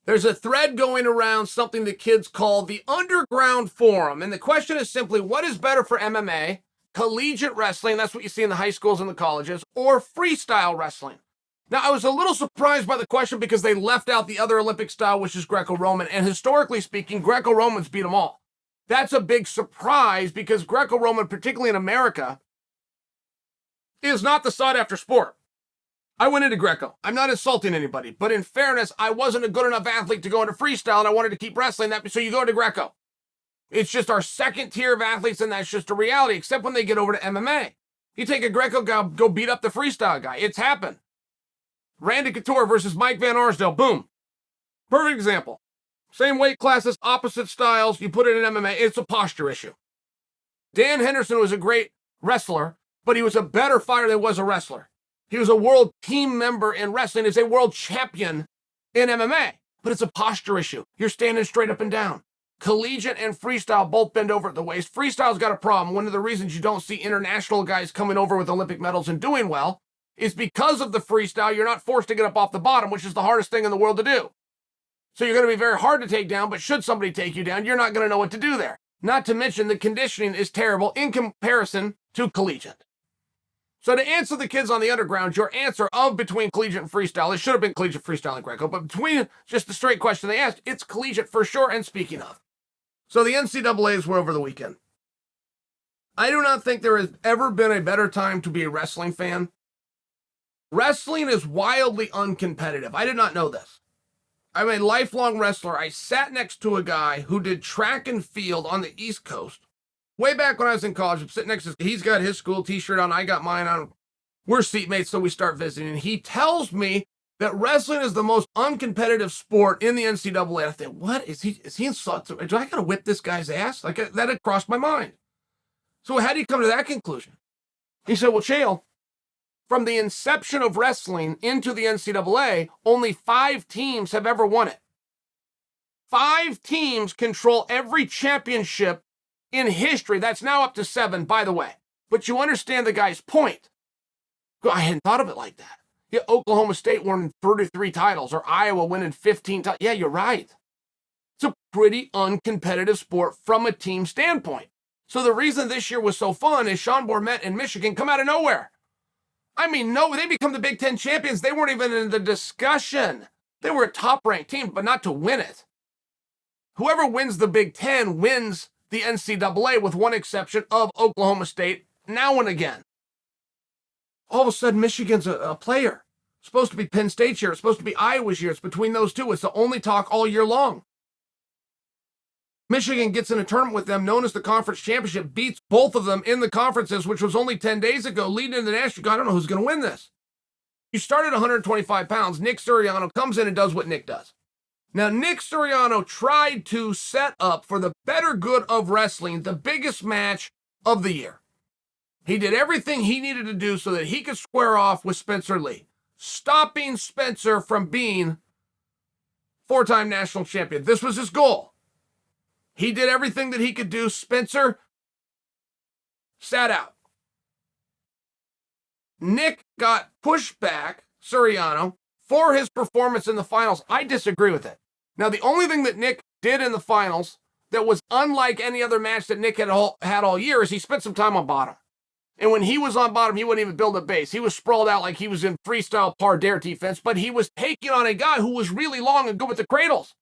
There's a thread going around something the kids call the underground forum. And the question is simply, what is better for MMA, collegiate wrestling, that's what you see in the high schools and the colleges, or freestyle wrestling? Now, I was a little surprised by the question because they left out the other Olympic style, which is Greco-Roman. And historically speaking, Greco-Romans beat them all. That's a big surprise because Greco-Roman, particularly in America, is not the sought-after sport. I went into Greco. I'm not insulting anybody, but in fairness, I wasn't a good enough athlete to go into freestyle, and I wanted to keep wrestling that, so you go into Greco. It's just our second tier of athletes, and that's just a reality, except when they get over to MMA. You take a Greco guy, go beat up the freestyle guy. It's happened. Randy Couture versus Mike Van Arsdale. Boom. Perfect example. Same weight classes, opposite styles. You put it in MMA, it's a posture issue. Dan Henderson was a great wrestler, but he was a better fighter than he was a wrestler. He was a world team member in wrestling. He's a world champion in MMA, but it's a posture issue. You're standing straight up and down. Collegiate and freestyle both bend over at the waist. Freestyle's got a problem. One of the reasons you don't see international guys coming over with Olympic medals and doing well is because of the freestyle. You're not forced to get up off the bottom, which is the hardest thing in the world to do. So you're going to be very hard to take down, but should somebody take you down, you're not going to know what to do there. Not to mention the conditioning is terrible in comparison to collegiate. So to answer the kids on the underground, your answer of between collegiate and freestyle, it should have been collegiate, freestyle, and Greco, but between just the straight question they asked, it's collegiate for sure. And speaking of, so the NCAAs were over the weekend. I do not think there has ever been a better time to be a wrestling fan. Wrestling is wildly uncompetitive. I did not know this. I'm a lifelong wrestler. I sat next to a guy who did track and field on the East Coast. Way back when I was in college, I'm sitting next to he's got his school t-shirt on, I got mine on. We're seatmates, so we start visiting. And he tells me that wrestling is the most uncompetitive sport in the NCAA. I think, what? Is he insulting? Do I got to whip this guy's ass? Like, that had crossed my mind. So how do you come to that conclusion? He said, well, Chael, from the inception of wrestling into the NCAA, only 5 teams have ever won it. 5 teams control every championship in history. That's now up to 7, by the way. But you understand the guy's point. I hadn't thought of it like that. Yeah, Oklahoma State winning 33 titles, or Iowa winning 15 titles. Yeah, you're right. It's a pretty uncompetitive sport from a team standpoint. So the reason this year was so fun is Sean Bourmet and Michigan come out of nowhere. I mean, no, they become the Big Ten champions. They weren't even in the discussion. They were a top-ranked team, but not to win it. Whoever wins the Big Ten wins the NCAA, with one exception of Oklahoma State, now and again. All of a sudden, Michigan's a player. It's supposed to be Penn State's year. It's supposed to be Iowa's year. It's between those two. It's the only talk all year long. Michigan gets in a tournament with them known as the Conference Championship, beats both of them in the conferences, which was only 10 days ago, leading into the national. I don't know who's going to win this. You start at 125 pounds. Nick Suriano comes in and does what Nick does. Now, Nick Suriano tried to set up for the better good of wrestling the biggest match of the year. He did everything he needed to do so that he could square off with Spencer Lee, stopping Spencer from being 4-time national champion. This was his goal. He did everything that he could do. Spencer sat out. Nick got pushed back, Suriano, for his performance in the finals. I disagree with it. Now, the only thing that Nick did in the finals that was unlike any other match that Nick had all year is he spent some time on bottom. And when he was on bottom, he wouldn't even build a base. He was sprawled out like he was in freestyle par dare defense, but he was taking on a guy who was really long and good with the cradles.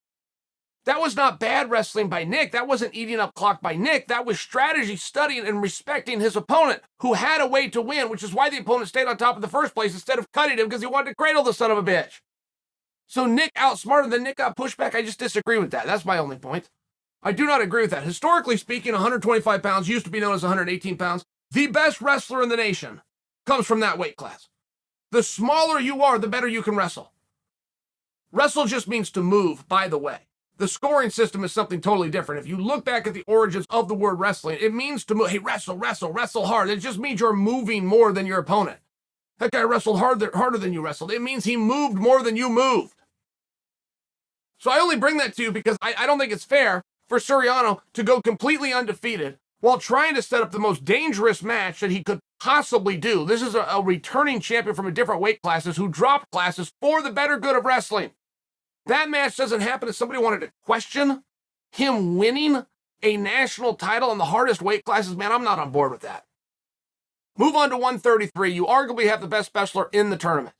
That was not bad wrestling by Nick. That wasn't eating up clock by Nick. That was strategy, studying, and respecting his opponent, who had a way to win, which is why the opponent stayed on top in the first place instead of cutting him because he wanted to cradle the son of a bitch. So Nick outsmarted, then Nick got pushed back. I just disagree with that. That's my only point. I do not agree with that. Historically speaking, 125 pounds used to be known as 118 pounds. The best wrestler in the nation comes from that weight class. The smaller you are, the better you can wrestle. Wrestle just means to move, by the way. The scoring system is something totally different. If you look back at the origins of the word wrestling, it means to move. Hey, wrestle, wrestle, wrestle hard. It just means you're moving more than your opponent. That guy wrestled harder than you wrestled. It means he moved more than you moved. So I only bring that to you because I don't think it's fair for Suriano to go completely undefeated while trying to set up the most dangerous match that he could possibly do. This is a returning champion from a different weight classes who dropped classes for the better good of wrestling. That match doesn't happen if somebody wanted to question him winning a national title in the hardest weight classes. Man, I'm not on board with that. Move on to 133. You arguably have the best wrestler in the tournament.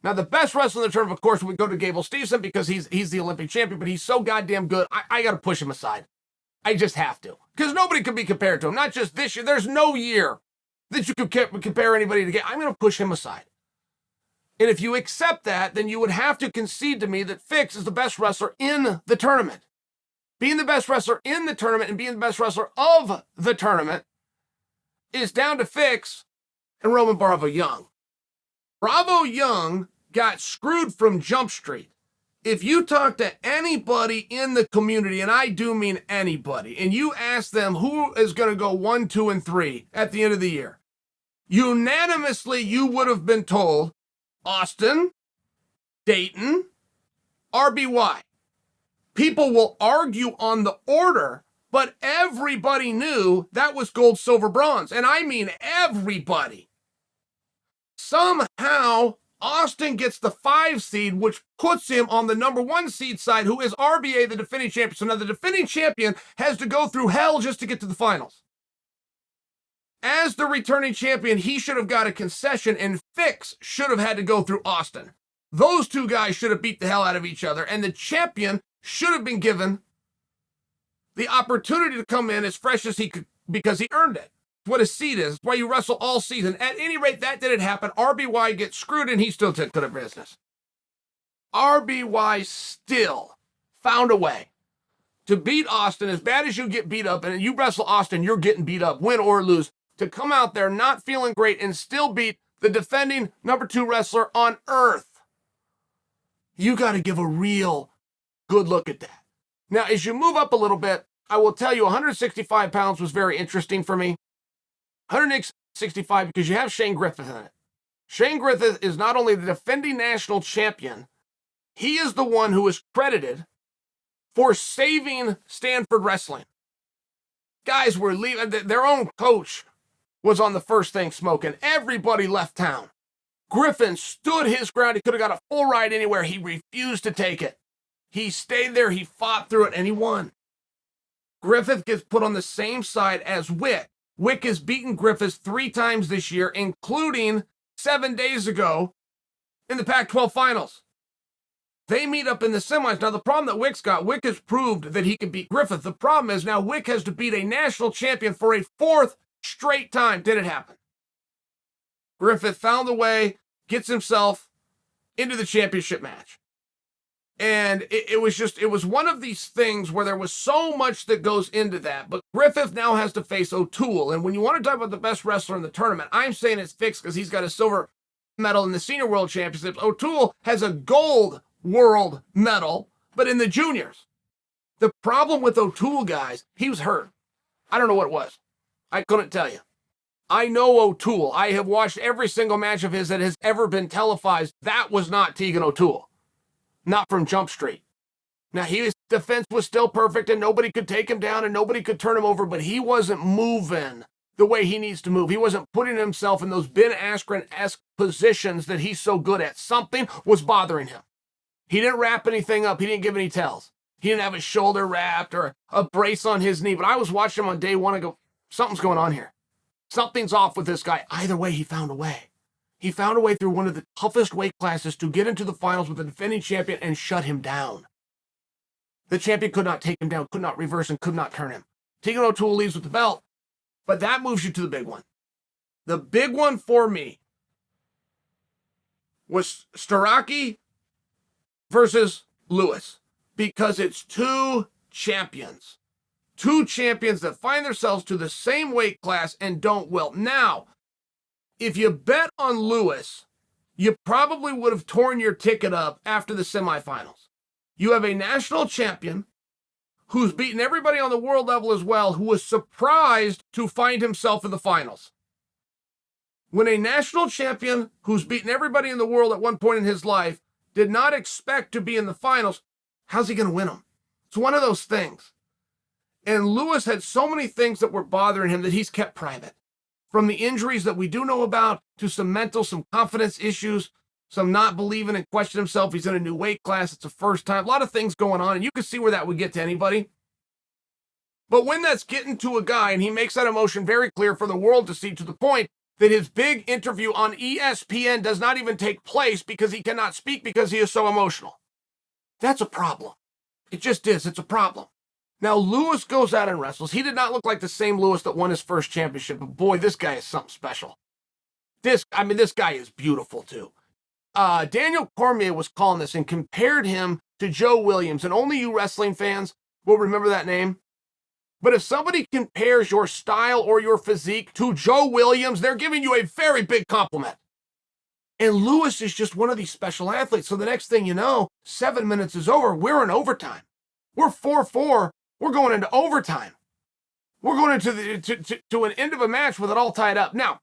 Now, the best wrestler in the tournament, of course, would go to Gable Steveson because he's the Olympic champion, but he's so goddamn good, I got to push him aside. I just have to. Because nobody can be compared to him. Not just this year. There's no year that you could compare anybody to get. I'm going to push him aside. And if you accept that, then you would have to concede to me that Fix is the best wrestler in the tournament. Being the best wrestler in the tournament and being the best wrestler of the tournament is down to Fix and Roman Bravo Young. Bravo Young got screwed from Jump Street. If you talk to anybody in the community, and I do mean anybody, and you ask them who is going to go 1, 2, and 3 at the end of the year, unanimously you would have been told Austin, Dayton, RBY. People will argue on the order, but everybody knew that was gold, silver, bronze. And I mean everybody. Somehow, Austin gets the 5 seed, which puts him on the number 1 seed side, who is RBA, the defending champion. So now the defending champion has to go through hell just to get to the finals. As the returning champion, he should have got a concession, and Fix should have had to go through Austin. Those two guys should have beat the hell out of each other, and the champion should have been given the opportunity to come in as fresh as he could because he earned it. It's what a seed is. It's why you wrestle all season. At any rate, that didn't happen. RBY gets screwed, and he still took to the business. RBY still found a way to beat Austin. As bad as you get beat up, and you wrestle Austin, you're getting beat up, win or lose, to come out there not feeling great and still beat the defending number 2 wrestler on earth. You got to give a real good look at that. Now, as you move up a little bit, I will tell you 165 pounds was very interesting for me. 165 because you have Shane Griffith in it. Shane Griffith is not only the defending national champion, he is the one who is credited for saving Stanford wrestling. Guys were leaving, their own coach was on the first thing smoking. Everybody left town. Griffin stood his ground. He could have got a full ride anywhere. He refused to take it. He stayed there. He fought through it, and he won. Griffith gets put on the same side as Wick. Wick has beaten Griffith 3 times this year, including 7 days ago in the Pac-12 finals. They meet up in the semis. Now, the problem that Wick's got, Wick has proved that he can beat Griffith. The problem is now Wick has to beat a national champion for a 4th straight time. Did it happen? Griffith found the way, gets himself into the championship match. And it was one of these things where there was so much that goes into that. But Griffith now has to face O'Toole. And when you want to talk about the best wrestler in the tournament, I'm saying it's Fix because he's got a silver medal in the senior world championships. O'Toole has a gold world medal, but in the juniors. The problem with O'Toole, guys, he was hurt. I don't know what it was. I couldn't tell you. I know O'Toole. I have watched every single match of his that has ever been televised. That was not Tegan O'Toole. Not from Jump Street. Now, his defense was still perfect, and nobody could take him down, and nobody could turn him over, but he wasn't moving the way he needs to move. He wasn't putting himself in those Ben Askren-esque positions that he's so good at. Something was bothering him. He didn't wrap anything up. He didn't give any tells. He didn't have his shoulder wrapped or a brace on his knee, but I was watching him on day 1 and go, something's going on here. Something's off with this guy. Either way, he found a way. He found a way through one of the toughest weight classes to get into the finals with the defending champion and shut him down. The champion could not take him down, could not reverse, and could not turn him. Tegan O'Toole leaves with the belt, but that moves you to the big one. The big one for me was Starocci versus Lewis, because it's 2 champions. 2 champions that find themselves to the same weight class and don't wilt. Now, if you bet on Lewis, you probably would have torn your ticket up after the semifinals. You have a national champion who's beaten everybody on the world level as well, who was surprised to find himself in the finals. When a national champion who's beaten everybody in the world at one point in his life did not expect to be in the finals, how's he going to win them? It's one of those things. And Lewis had so many things that were bothering him that he's kept private. From the injuries that we do know about to some mental, some confidence issues. some not believing and questioning himself. He's in a new weight class. It's the first time. A lot of things going on, and you can see where that would get to anybody. But when that's getting to a guy, and he makes that emotion very clear for the world to see, to the point that his big interview on ESPN does not even take place because he cannot speak because he is so emotional. That's a problem. It just is. It's a problem. Now, Lewis goes out and wrestles. He did not look like the same Lewis that won his first championship, but boy, this guy is something special. This guy is beautiful too. Daniel Cormier was calling this and compared him to Joe Williams, and only you wrestling fans will remember that name. But if somebody compares your style or your physique to Joe Williams, they're giving you a very big compliment. And Lewis is just one of these special athletes. So the next thing you know, 7 minutes is over. We're in overtime. We're 4-4. We're going into overtime. We're going into to an end of a match with it all tied up. Now,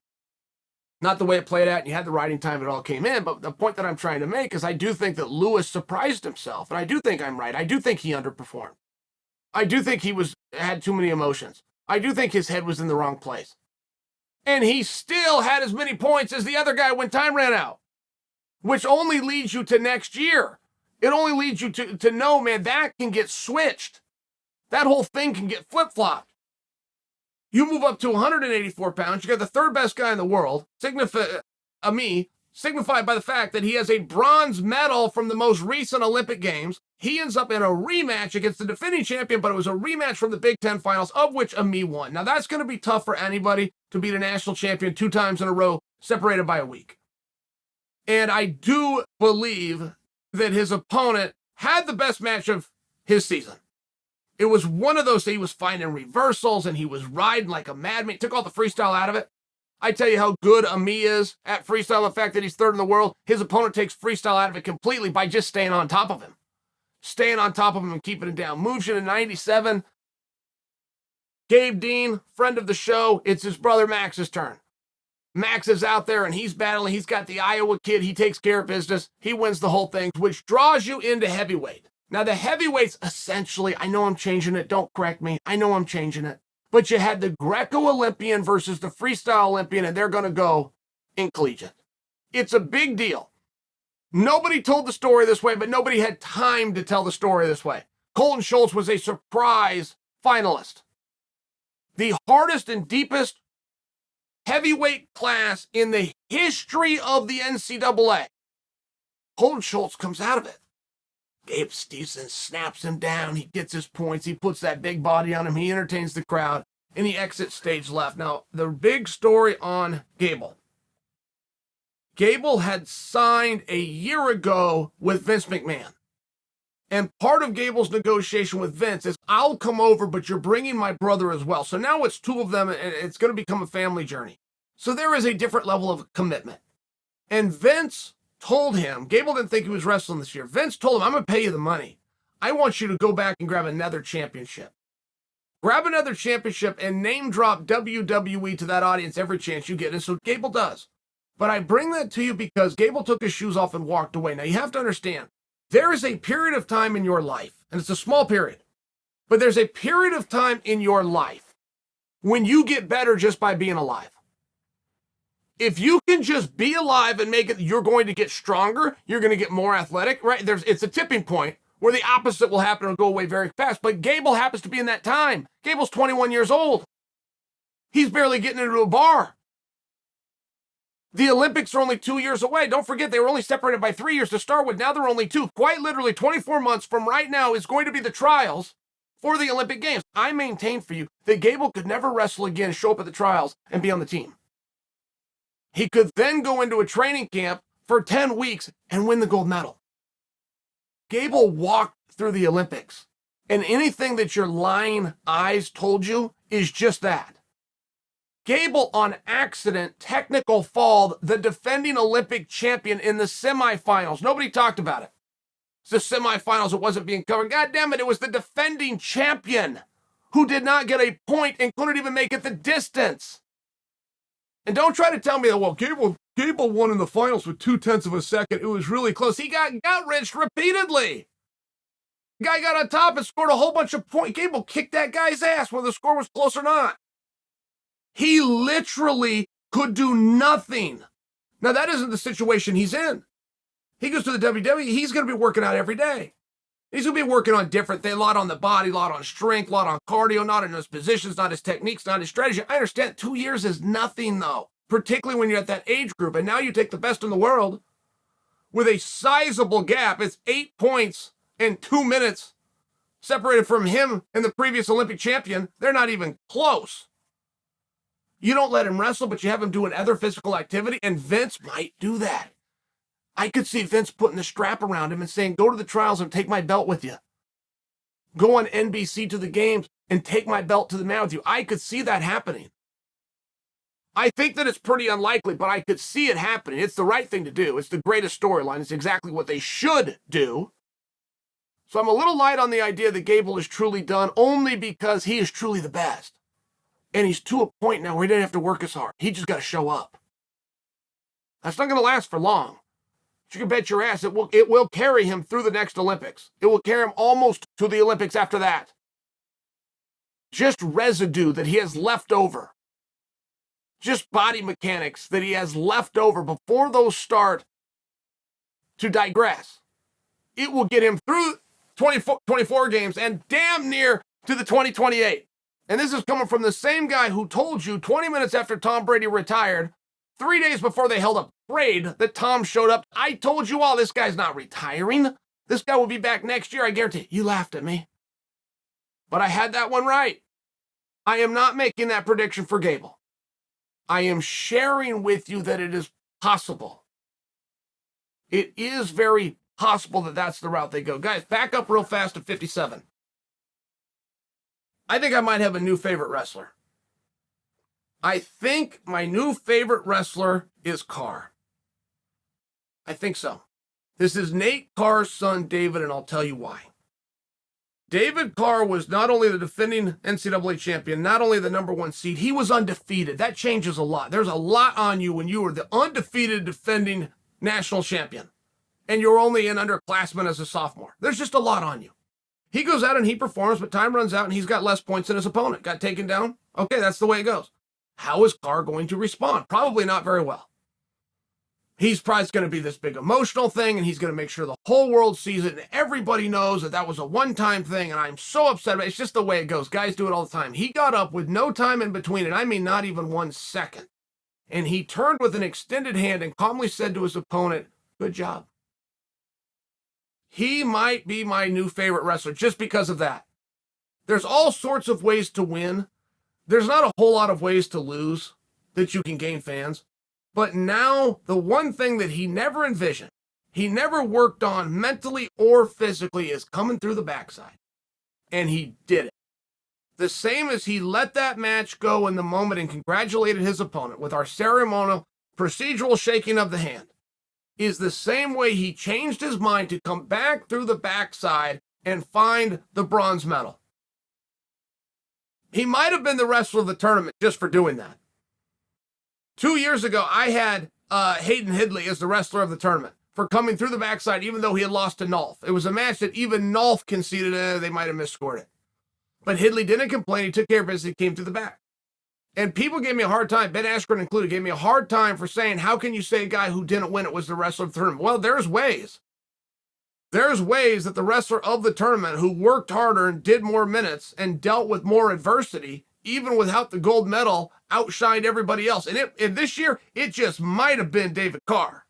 not the way it played out, and you had the riding time, it all came in, but the point that I'm trying to make is I do think that Lewis surprised himself, and I do think I'm right. I do think he underperformed. I do think he had too many emotions. I do think his head was in the wrong place. And he still had as many points as the other guy when time ran out, which only leads you to next year. It only leads you to know, man, that can get switched. That whole thing can get flip-flopped. You move up to 184 pounds, you got the third best guy in the world, signified by the fact that he has a bronze medal from the most recent Olympic Games. He ends up in a rematch against the defending champion, but it was a rematch from the Big Ten finals, of which Ami won. Now, that's going to be tough for anybody to beat a national champion 2 times in a row, separated by a week. And I do believe that his opponent had the best match of his season. It was one of those that he was finding reversals, and he was riding like a madman. Took all the freestyle out of it. I tell you how good Ami is at freestyle. The fact that he's third in the world, his opponent takes freestyle out of it completely by just staying on top of him. Staying on top of him and keeping it down. Moves you to 97. Gabe Dean, friend of the show, it's his brother Max's turn. Max is out there and he's battling. He's got the Iowa kid. He takes care of business. He wins the whole thing, which draws you into heavyweight. Now, the heavyweights, essentially, I know I'm changing it. Don't correct me. I know I'm changing it. But you had the Greco-Olympian versus the Freestyle Olympian, and they're going to go in collegiate. It's a big deal. Nobody told the story this way, but nobody had time to tell the story this way. Colton Schultz was a surprise finalist. The hardest and deepest heavyweight class in the history of the NCAA. Colton Schultz comes out of it. Gable Steveson snaps him down. He gets his points. He puts that big body on him. He entertains the crowd, and he exits stage left. Now, the big story on Gable. Gable had signed a year ago with Vince McMahon. And part of Gable's negotiation with Vince is, I'll come over, but you're bringing my brother as well. So now it's 2 of them, and it's going to become a family journey. So there is a different level of commitment. And Vince told him, Gable didn't think he was wrestling this year. Vince told him, I'm going to pay you the money. I want you to go back and grab another championship. Grab another championship and name drop WWE to that audience every chance you get. And so Gable does. But I bring that to you because Gable took his shoes off and walked away. Now, you have to understand, there is a period of time in your life, and it's a small period, but there's a period of time in your life when you get better just by being alive. If you can just be alive and make it, you're going to get stronger, you're going to get more athletic, right? It's a tipping point where the opposite will happen and go away very fast. But Gable happens to be in that time. Gable's 21 years old. He's barely getting into a bar. The Olympics are only 2 years away. Don't forget, they were only separated by 3 years to start with. Now they're only 2. Quite literally 24 months from right now is going to be the trials for the Olympic Games. I maintain for you that Gable could never wrestle again, show up at the trials, and be on the team. He could then go into a training camp for 10 weeks and win the gold medal. Gable walked through the Olympics, and anything that your lying eyes told you is just that. Gable, on accident, technical fall, the defending Olympic champion in the semifinals. Nobody talked about it. It's the semifinals, it wasn't being covered. God damn it, it was the defending champion who did not get a point and couldn't even make it the distance. And don't try to tell me that, well, Gable won in the finals with 0.2 of a second. It was really close. He got gut-wrenched repeatedly. Guy got on top and scored a whole bunch of points. Gable kicked that guy's ass whether the score was close or not. He literally could do nothing. Now, that isn't the situation he's in. He goes to the WWE, he's going to be working out every day. He's going to be working on different things, a lot on the body, a lot on strength, a lot on cardio, not in his positions, not his techniques, not his strategy. I understand 2 years is nothing, though, particularly when you're at that age group. And now you take the best in the world with a sizable gap. It's 8 points in 2 minutes separated from him and the previous Olympic champion. They're not even close. You don't let him wrestle, but you have him doing other physical activity, and Vince might do that. I could see Vince putting the strap around him and saying, go to the trials and take my belt with you. Go on NBC to the games and take my belt to the mat with you. I could see that happening. I think that it's pretty unlikely, but I could see it happening. It's the right thing to do. It's the greatest storyline. It's exactly what they should do. So I'm a little light on the idea that Gable is truly done, only because he is truly the best. And he's to a point now where he doesn't have to work as hard. He just got to show up. That's not going to last for long. You can bet your ass it will carry him through the next Olympics. It will carry him almost to the Olympics after that. Just residue that he has left over. Just body mechanics that he has left over before those start to digress. It will get him through 24 games and damn near to the 2028. And this is coming from the same guy who told you 20 minutes after Tom Brady retired, 3 days before they held a parade that Tom showed up. I told you all, this guy's not retiring. This guy will be back next year. I guarantee you laughed at me. But I had that one right. I am not making that prediction for Gable. I am sharing with you that it is possible. It is very possible that that's the route they go. Guys, back up real fast to 57. I think I might have a new favorite wrestler. I think my new favorite wrestler is Carr. I think so. This is Nate Carr's son, David, and I'll tell you why. David Carr was not only the defending NCAA champion, not only the #1 seed, he was undefeated. That changes a lot. There's a lot on you when you were the undefeated defending national champion, and you're only an underclassman as a sophomore. There's just a lot on you. He goes out and he performs, but time runs out and he's got less points than his opponent. Got taken down? Okay, that's the way it goes. How is Carr going to respond? Probably not very well. He's probably going to be this big emotional thing, and he's going to make sure the whole world sees it, and everybody knows that that was a one-time thing, and I'm so upset about it. It's just the way it goes. Guys do it all the time. He got up with no time in between, and I mean not even 1 second. And he turned with an extended hand and calmly said to his opponent, good job. He might be my new favorite wrestler just because of that. There's all sorts of ways to win. There's not a whole lot of ways to lose that you can gain fans. But now, the one thing that he never envisioned, he never worked on mentally or physically, is coming through the backside. And he did it. The same as he let that match go in the moment and congratulated his opponent with our ceremonial, procedural shaking of the hand, is the same way he changed his mind to come back through the backside and find the bronze medal. He might have been the wrestler of the tournament just for doing that. 2 years ago, I had Hayden Hidley as the wrestler of the tournament for coming through the backside, even though he had lost to Nolf. It was a match that even Nolf conceded they might have misscored it. But Hidley didn't complain. He took care of business. He came through the back. And people gave me a hard time, Ben Askren included, gave me a hard time for saying, how can you say a guy who didn't win it was the wrestler of the tournament? Well, there's ways. There's ways that the wrestler of the tournament who worked harder and did more minutes and dealt with more adversity, even without the gold medal, outshined everybody else. And this year, it just might have been David Carr.